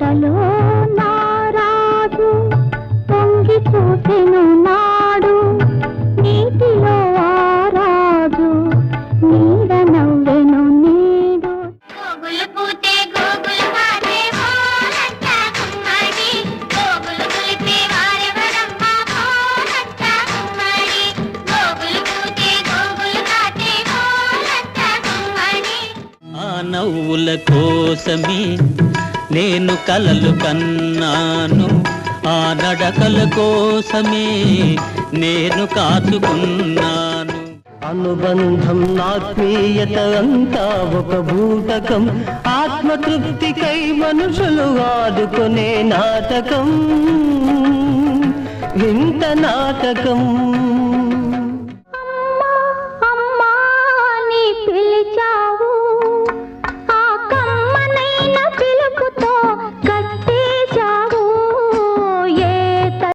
పుట్టలో నారాజు పొంగి చూసెను నాడు, నీటిలో ఆరాజు నీడ నవ్వెను నీడు. గోగులు పూతే గోగులు పాతే ఓలంట గుమ్మడి, గోగులు పులితే వారెవరమ్మ ఓలంట గుమ్మడి, గోగులు పూతే గోగులు పాతే ఓలంట గుమ్మడి. ఆ నవ్వుల కోసమే నేను కలలు కన్నాను, ఆ నడకల కోసమే నేను కాచుకున్నాను. అనుబంధం ఆత్మీయత అంతా ఒక భూతకం, ఆత్మతృప్తికై మనుషులు ఆడుకునే నాటకం, వింత నాటకం.